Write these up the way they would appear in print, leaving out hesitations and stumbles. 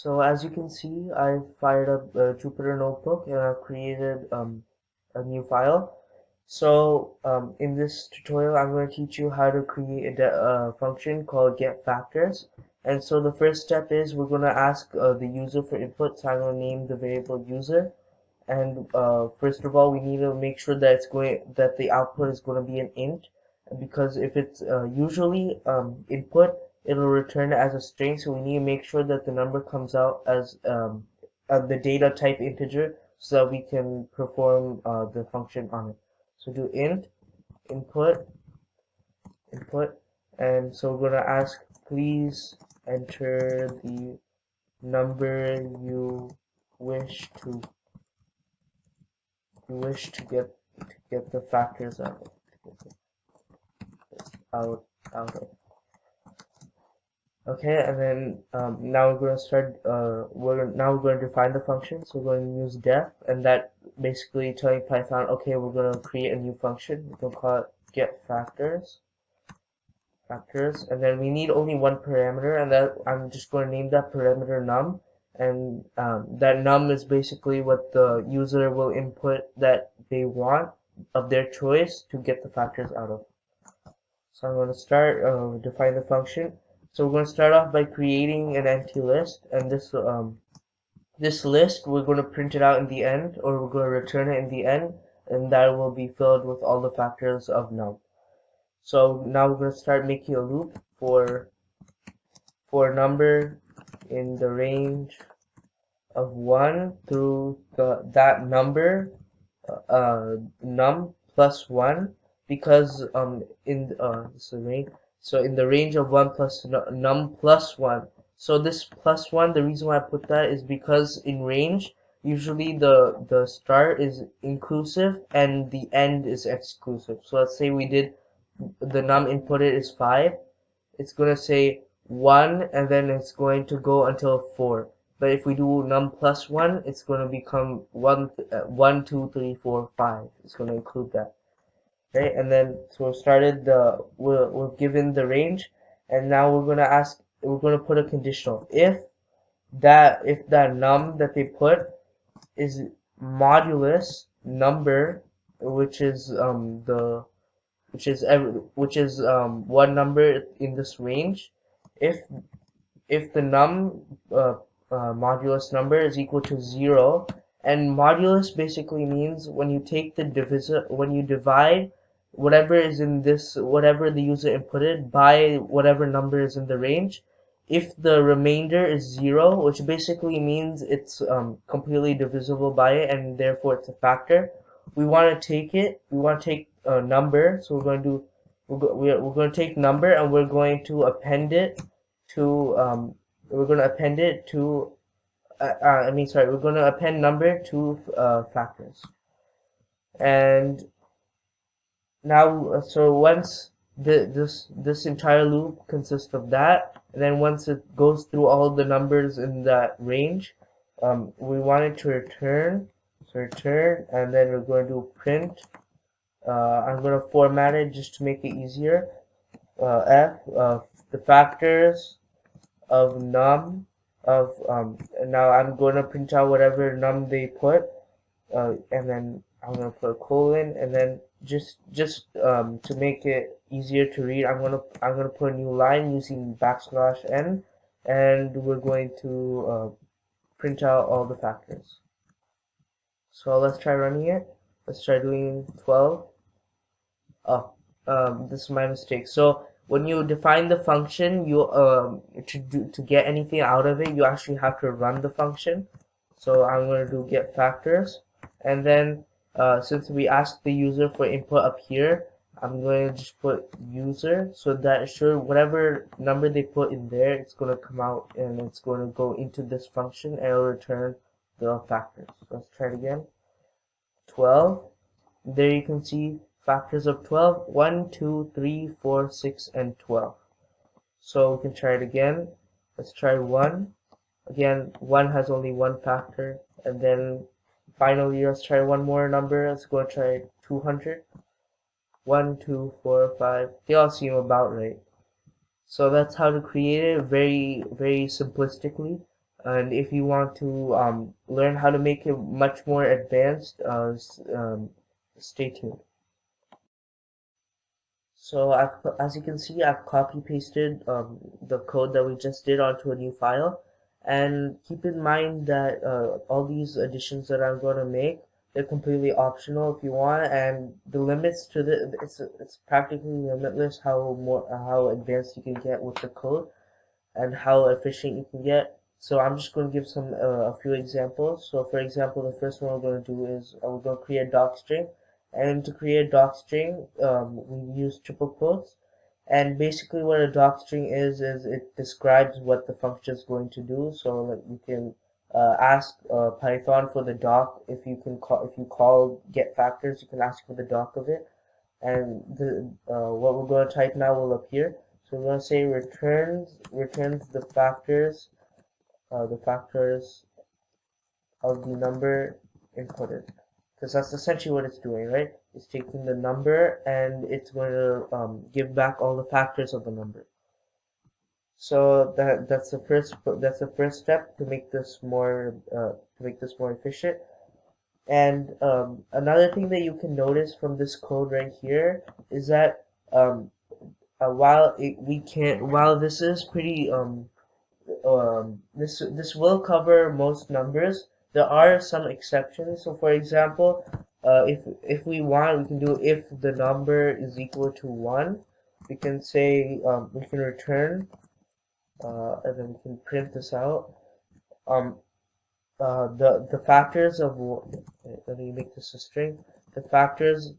So as you can see, I've fired up Jupyter Notebook and I've created a new file. So in this tutorial, I'm going to teach you how to create a function called getFactors. And so the first step is we're going to ask the user for input. So I'm going to name the variable user. And first of all, we need to make sure that the output is going to be an int, because if it's usually input, it'll return as a string. So we need to make sure that the number comes out as the data type integer, so that we can perform the function on it. So do int input, and so we're going to ask, please enter the number you wish to get the factors out of. Okay, and then now we're going to start. We're going to define the function. So we're going to use def, and that basically telling Python, okay, we're going to create a new function. We're going to call it getFactors. And then we need only one parameter, and that I'm just going to name that parameter num. And that num is basically what the user will input that they want of their choice to get the factors out of. So I'm going to start define the function. So we're going to start off by creating an empty list, and this list we're going to print it out in the end, or we're going to return it in the end, and that will be filled with all the factors of num. So now we're going to start making a loop for a number in the range of 1 through that number num plus 1, because so in the range of 1 plus num plus 1. So this plus 1, the reason why I put that is because in range usually the start is inclusive and the end is exclusive. So let's say we did the num inputted is 5, it's going to say 1 and then it's going to go until 4. But if we do num plus 1, it's going to become 1, 2, 3, 4, 5. It's going to include that. Right? And then so we're given the range, and now we're going to put a conditional. If that num that they put is modulus number, which is one number in this range, if the num modulus number is equal to 0, and modulus basically means when you divide whatever the user inputted by whatever number is in the range, if the remainder is 0, which basically means it's completely divisible by it and therefore it's a factor, we want to take a number. So we're going to take number, and we're going to append it to we're going to append it to we're going to append number to factors. And now so once this entire loop consists of that, and then once it goes through all the numbers in that range, we want it to return, and then we're going to print. I'm going to format it just to make it easier. The factors of num now I'm going to print out whatever num they put, and then I'm going to put a colon, and then just to make it easier to read, I'm going to put a new line using \n, and we're going to print out all the factors. So let's try running it. Let's try doing 12. Oh, this is my mistake. So when you define the function, you to get anything out of it, you actually have to run the function. So I'm going to do get factors, and then since we asked the user for input up here, I'm going to just put user, so that whatever number they put in there, it's going to come out and it's going to go into this function and it'll return the factors. So let's try it again. 12. There you can see factors of 12, 1, 2, 3, 4, 6, and 12. So we can try it again. Let's try 1. Again, 1 has only one factor. And then finally, let's try one more number. Let's go and try 200. 1, 2, 4, 5. They all seem about right. So that's how to create it very, very simplistically. And if you want to learn how to make it much more advanced, stay tuned. So as you can see, I've copy pasted the code that we just did onto a new file. And keep in mind that all these additions that I'm going to make, they're completely optional if you want, and the limits to it's practically limitless how advanced you can get with the code and how efficient you can get. So I'm just going to give a few examples. So for example, the first one we're going to do is we're going to create a doc string. And to create a doc string, we use triple quotes. And basically what a doc string is it describes what the function is going to do. So like you can ask Python for the doc. If you call get factors, you can ask for the doc of it, and what we're going to type now will appear. So we're going to say returns the factors of the number inputted, because that's essentially what it's doing, right? It's taking the number and it's going to give back all the factors of the number. So that's the first step to make this more efficient. And another thing that you can notice from this code right here is that while this is pretty this will cover most numbers, there are some exceptions. So for example, if we want, we can do if the number is equal to 1. We can say we can return and then we can print this out. Um, the factors of let me make this a string. The factors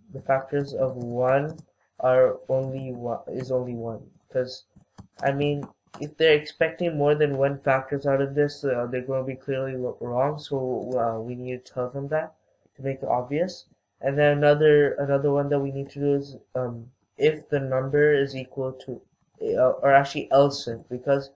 of 1 are only 1, because I mean, if they're expecting more than one factors out of this, they're going to be clearly wrong. So we need to tell them that to make it obvious. And then another one that we need to do is if the number is equal to, or actually else if, because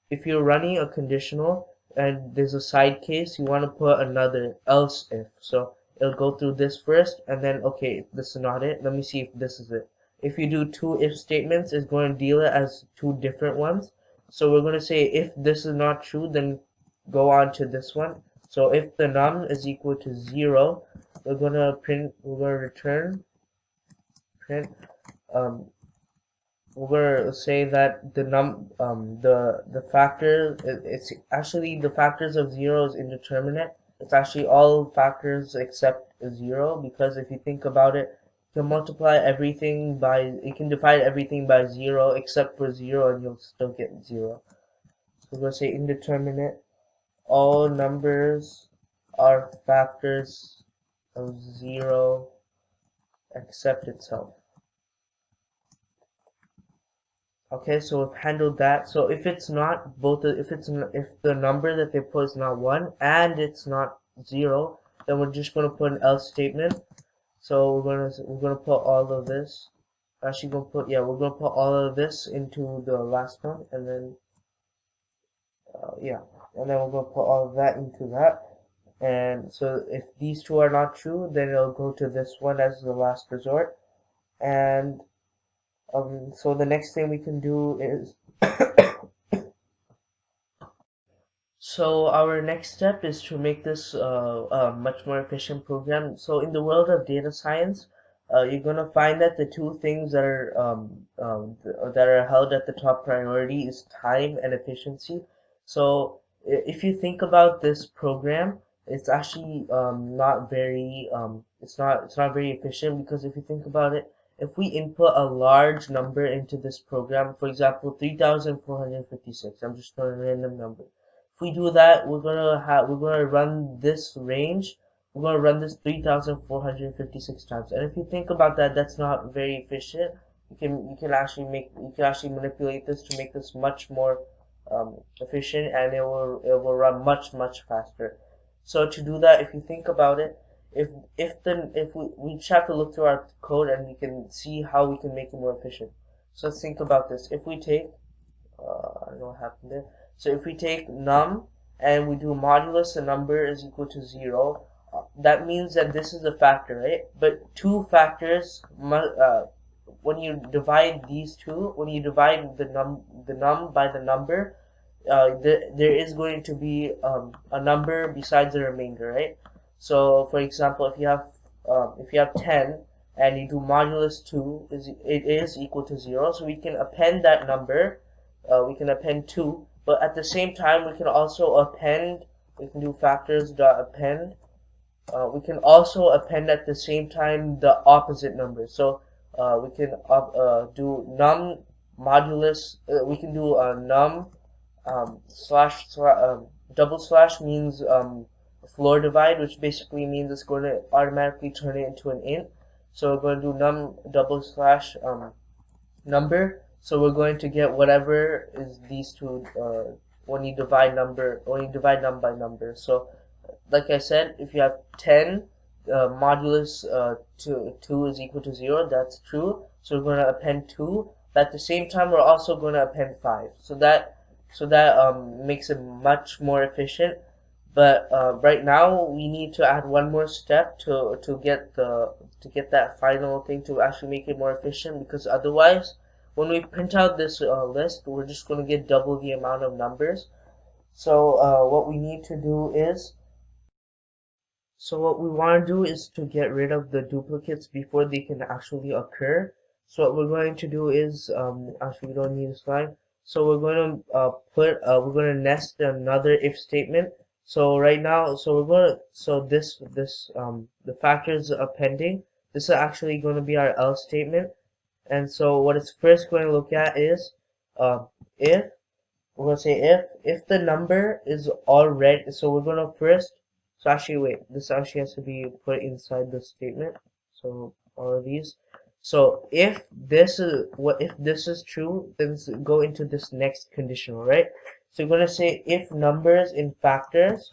if you're running a conditional and there's a side case, you want to put another else if. So it'll go through this first, and then okay, this is not it. Let me see if this is it. If you do two if statements, it's going to deal it as two different ones. So we're going to say if this is not true, then go on to this one. So if the num is equal to 0, we're going to return print um, we're gonna say that the factor, it's actually the factors of 0 is indeterminate. It's actually all factors except 0, because if you think about it, you can divide everything by 0 except for 0 and you'll still get 0. So we're gonna say indeterminate. All numbers are factors of 0 except itself. Okay, so we've handled that. So if it's not if the number that they put is not 1 and it's not 0, then we're just going to put an else statement. So we're gonna put all of this. Actually, we're gonna put all of this into the last one, and then and then we're gonna put all of that into that. And so if these two are not true, then it'll go to this one as the last resort. And so the next thing we can do is so our next step is to make this a much more efficient program. So in the world of data science, you're gonna find that the two things that are held at the top priority is time and efficiency. So if you think about this program, it's actually it's not very efficient, because if you think about it, if we input a large number into this program, for example, 3,456, I'm just throwing a random number. If we do that, we're gonna run this range. We're gonna run this 3,456 times. And if you think about that, that's not very efficient. You can actually manipulate this to make this much more efficient, and it will run much faster. So to do that, if you think about it, if we just have to look through our code and we can see how we can make it more efficient. So let's think about this. If we take I don't know what happened there. So if we take num and we do modulus the number is equal to 0, that means that this is a factor, right? But two factors, when you divide the num by the number, there is going to be a number besides the remainder, right? So, for example, if you have 10 and you do modulus 2, it is equal to 0, so we can append that number. We can append 2, but at the same time we can also append. We can do factors dot append. We can also append at the same time the opposite number. So we can do num modulus. We can do num double slash means floor divide, which basically means it's going to automatically turn it into an int. So we're going to do num double slash number. So we're going to get whatever is these two when you divide num by number. So like I said, if you have 10 modulus 2 is equal to 0, that's true. So we're going to append 2. But at the same time, we're also going to append 5. So that makes it much more efficient. But right now, we need to add one more step to get that final thing to actually make it more efficient. Because otherwise, when we print out this list, we're just going to get double the amount of numbers. So what we need to do is So what we want to do is to get rid of the duplicates before they can actually occur. So what we're going to do is, actually we don't need this line. So we're going to we're going to nest another if statement. So right now, the factors appending, this is actually going to be our else statement. And so what it's first going to look at is, if we're going to say if the number is already, so we're going to first, so actually wait, this actually has to be put inside the statement. So all of these. So if this is true, then go into this next conditional, right? So we're going to say if numbers in factors.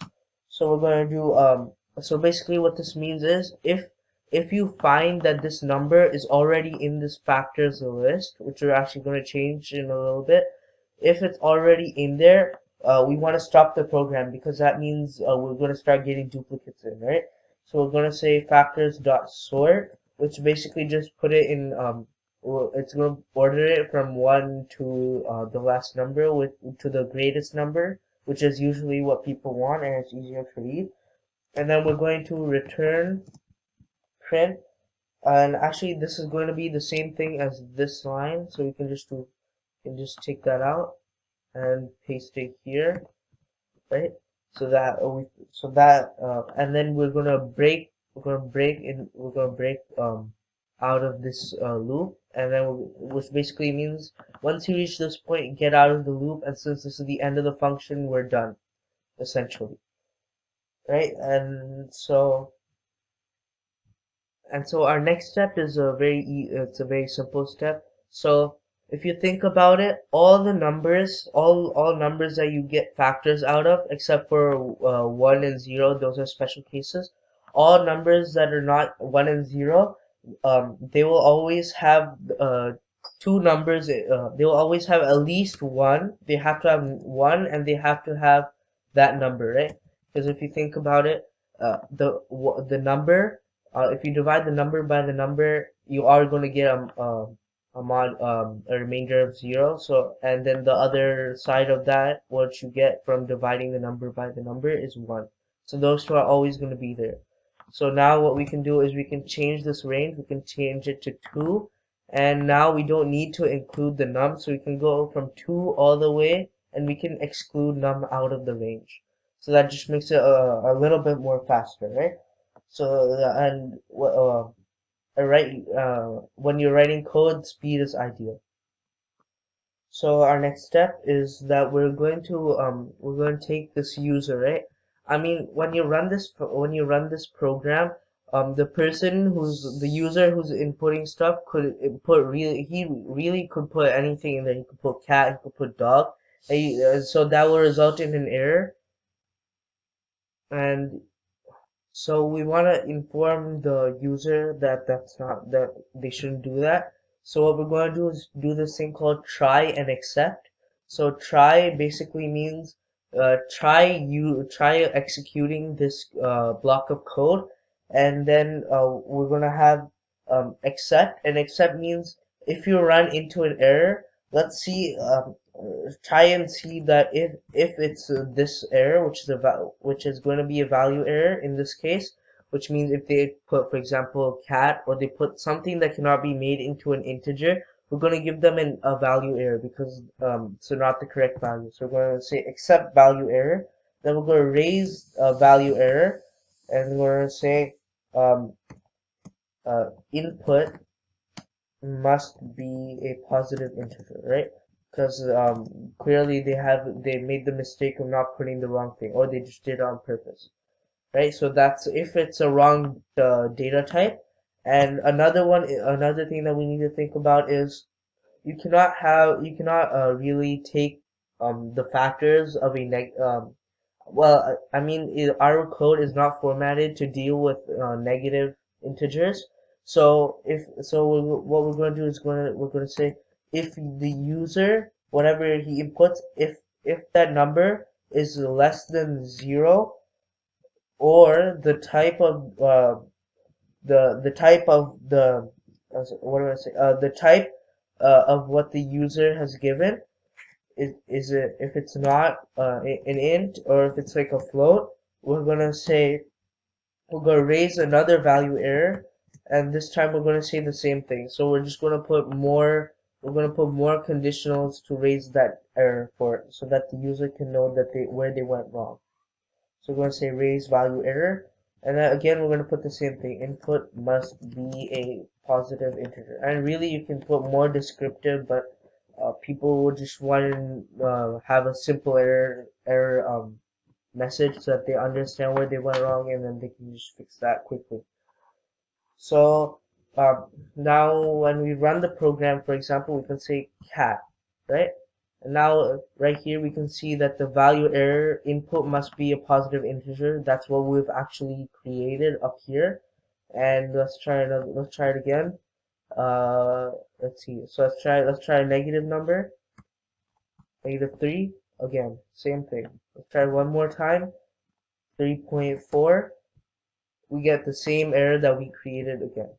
So we're going to do so basically what this means is if you find that this number is already in this factors list, which we're actually going to change in a little bit, if it's already in there, we want to stop the program because that means we're going to start getting duplicates in, right? So we're going to say factors dot sort, which basically just put it in, it's going to order it from 1 to the last number to the greatest number, which is usually what people want and it's easier to read. And then we're going to return print, and actually this is going to be the same thing as this line, so we can just take that out and paste it here, right? And then we're gonna break out of this loop, and then which basically means once you reach this point, get out of the loop, and since this is the end of the function, we're done, essentially, right? And so our next step is it's a very simple step. So if you think about it, all numbers that you get factors out of, except for 1 and 0, those are special cases. All numbers that are not 1 and 0, they will always have two numbers. They will always have at least one. They have to have one, and they have to have that number, right? Because if you think about it, the number, if you divide the number by the number, you are going to get a remainder of 0. So, and then the other side of that, what you get from dividing the number by the number is 1. So those two are always going to be there. So now what we can do is we can change this range. We can change it to 2. And now we don't need to include the num. So we can go from 2 all the way, and we can exclude num out of the range. So that just makes it a little bit more faster, right? So when you're writing code, speed is ideal. So our next step is that we're going to take this user, right? I mean, when you run this program, the user who's inputting stuff he really could put anything in there. He could put cat, he could put dog, so that will result in an error. And so we want to inform the user that they shouldn't do that. So what we're going to do is do this thing called try and accept. So try basically means try executing this block of code, and then we're going to have accept. And accept means if you run into an error, let's see try and see that if it's this error, which is going to be a value error in this case, which means if they put, for example, cat, or they put something that cannot be made into an integer, we're going to give them a value error, because so not the correct value. So we're going to say accept value error. Then we're going to raise value error, and we're going to say um, input must be a positive integer, right? Because clearly they made the mistake of not putting the wrong thing, or they just did it on purpose, right? So that's if it's a wrong data type. And another thing that we need to think about is you cannot really take the factors of a well, I mean, our code is not formatted to deal with negative integers. So what we're going to do is we're going to say if the user, whatever he inputs, if that number is less than 0, or the type of the type of the what do I say? The type of what the user has given is it, if it's not an int, or if it's like a float, we're gonna say we're gonna raise another value error, and this time we're gonna say the same thing. So we're just gonna put more conditionals to raise that error for it, so that the user can know that where they went wrong. So we're going to say raise value error. And then again, we're going to put the same thing. Input must be a positive integer. And really, you can put more descriptive, but people will just want to have a simple error message, so that they understand where they went wrong, and then they can just fix that quickly. So now when we run the program, for example, we can say cat, right? And now right here we can see that the value error input must be a positive integer. That's what we've actually created up here. And let's try it again. Let's see. So let's try a negative number, -3. Again, same thing. Let's try one more time. 3.4. We get the same error that we created again.